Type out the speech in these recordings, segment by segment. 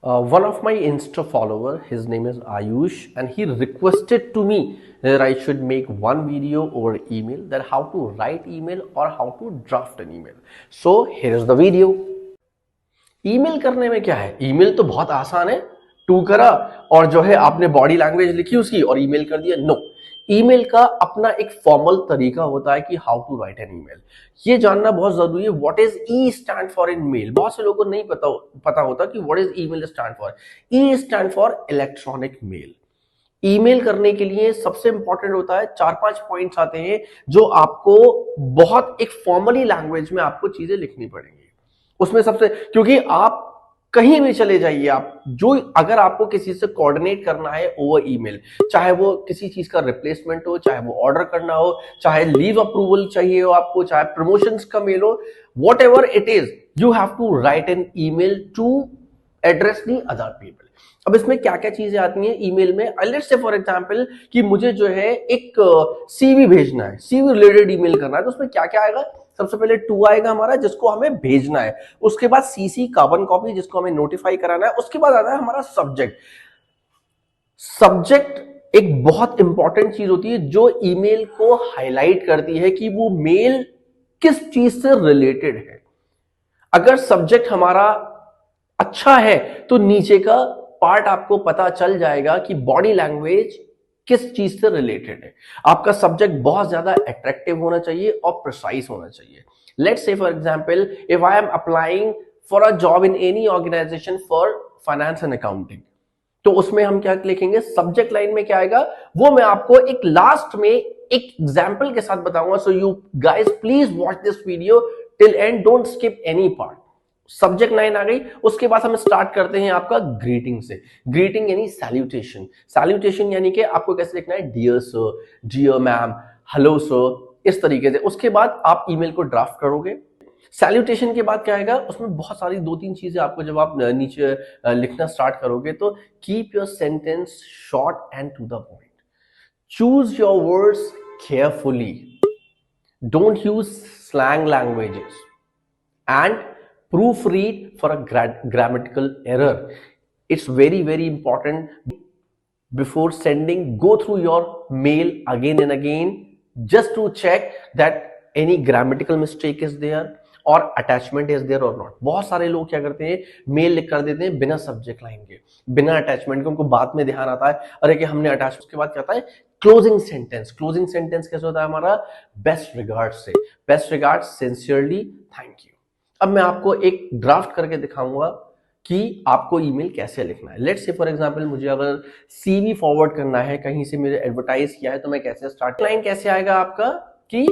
One of my Insta follower, his name is Ayush, and he requested to me that I should make one video over email, that how to write email or how to draft an email. So here is the video. Email करने में क्या है, email तो बहुत आसान है, to करा और जो है आपने बॉडी लैंग्वेज लिखी उसकी और ईमेल कर दिया। नो, ईमेल का अपना एक फॉर्मल तरीका होता है कि how to write an email. ये जानना बहुत जरूरी है। What is E stand for in mail? बहुत से लोगों को नहीं पता होता कि what is email stand for. E stand for electronic mail. Email करने के लिए सबसे इंपॉर्टेंट होता है, 4-5 पॉइंट्स आते हैं जो आपको बहुत एक फॉर्मली लैंग्वेज में आपको चीजें लिखनी पड़ेंगी। उसमें सबसे, क्योंकि आप कहीं भी चले जाइए, आप जो अगर आपको किसी से कोऑर्डिनेट करना है ओवर ईमेल, चाहे वो किसी चीज का रिप्लेसमेंट हो, चाहे वो ऑर्डर करना हो, चाहे लीव अप्रूवल चाहिए हो आपको, चाहे प्रमोशंस का मेल हो, whatever it is, you have to write an email to address the other people. अब इसमें क्या क्या चीजें आती हैं ईमेल में? लेट्स से फॉर एग्जांपल कि मुझे जो है एक सीवी भेजना है, सीवी रिलेटेड ईमेल करना है, तो उसमें क्या क्या आएगा? सबसे पहले टू आएगा हमारा, जिसको हमें भेजना है। उसके बाद सीसी कार्बन कॉपी, जिसको हमें नोटिफाई कराना है। उसके बाद आता है हमारा सब्जेक्ट। सब्जेक्ट एक बहुत इंपॉर्टेंट चीज होती है जो ईमेल को हाईलाइट करती है कि वो मेल किस चीज से रिलेटेड है। अगर सब्जेक्ट हमारा अच्छा है तो नीचे का पार्ट आपको पता चल जाएगा कि बॉडी लैंग्वेज किस चीज से रिलेटेड है। आपका सब्जेक्ट बहुत ज्यादा अट्रैक्टिव होना चाहिए और प्रिसाइज होना चाहिए। Let's say for example, if I am applying for a job in any organisation for finance and accounting, तो उसमें हम क्या लिखेंगे? सब्जेक्ट लाइन में क्या आएगा वो मैं आपको एक लास्ट में एक एग्जांपल के साथ बताऊंगा। So you guys please watch this video till end, don't skip any part. Subject line आ गई, उसके बाद हम स्टार्ट करते हैं आपका ग्रीटिंग से। ग्रीटिंग यानी सैल्यूटेशन। सैल्यूटेशन यानी कि आपको कैसे लिखना है? Dear sir, dear ma'am, hello sir, इस तरीके से। उसके बाद आप ईमेल को ड्राफ्ट करोगे। सैल्यूटेशन के बाद क्या आएगा? उसमें बहुत सारी 2-3 चीजें आपको जब आप नीचे लिखना स्टार्ट करोगे, तो keep your sentence short and to the point, choose your words carefully, don't use slang languages, and proofread for a grammatical error. It's very very important before sending. Go through your mail again and again just to check that any grammatical mistake is there or attachment is there or not. बहुत सारे लोग क्या करते हैं, mail लिख कर देते हैं बिना सब्जेक्ट लाइन के, बिना अटैचमेंट के। उनको बाद में ध्यान आता है अरे कि हमने अटैच। उसके बाद क्या आता है? Closing sentence. क्लोजिंग सेंटेंस कैसे होता है हमारा? बेस्ट रिगार्ड्स से। Best regards, sincerely, thank you. अब मैं आपको एक ड्राफ्ट करके दिखाऊंगा कि आपको ईमेल कैसे लिखना है। लेट्स से फॉर एग्जांपल मुझे अगर सीवी फॉरवर्ड करना है, कहीं से मुझे एडवर्टाइज किया है, तो मैं कैसे स्टार्ट? लाइन कैसे आएगा आपका कि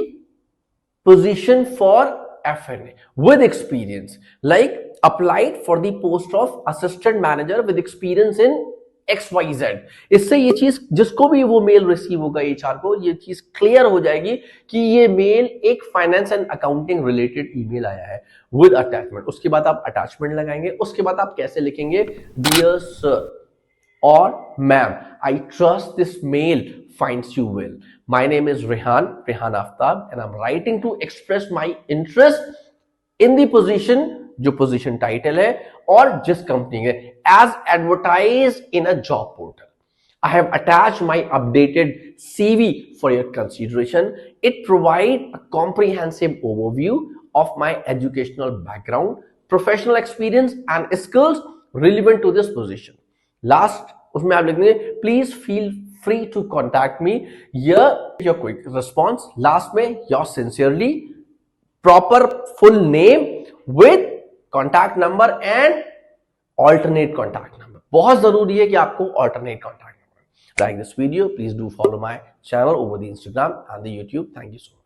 position for FNA with experience, like applied for the post of assistant manager with experience in XYZ। इससे ये चीज, जिसको भी वो मेल रिसीव होगा एचआर को, ये चीज क्लियर हो जाएगी कि ये मेल एक finance and accounting related email आया है विद अटैचमेंट। उसके बाद आप अटैचमेंट लगाएंगे। उसके बाद आप कैसे लिखेंगे? डियर सर और ma'am, I trust this mail finds you well. My name is Rehan Aftab, and I'm writing to express my interest in the position, जो पोजीशन टाइटल है और जिस कंपनी है, as advertise in a job portal. I have attached my updated CV for your consideration. It provides a comprehensive overview of my educational background, professional experience and skills relevant to this position. Last, उसमें आप लिखेंगे please feel free to contact me. Your quick response. Last में yours sincerely, proper full name with contact number and alternate contact number. बहुत जरूरी है कि आपको alternate contact number. Like this video, please do follow my channel over the Instagram and the YouTube. Thank you so much.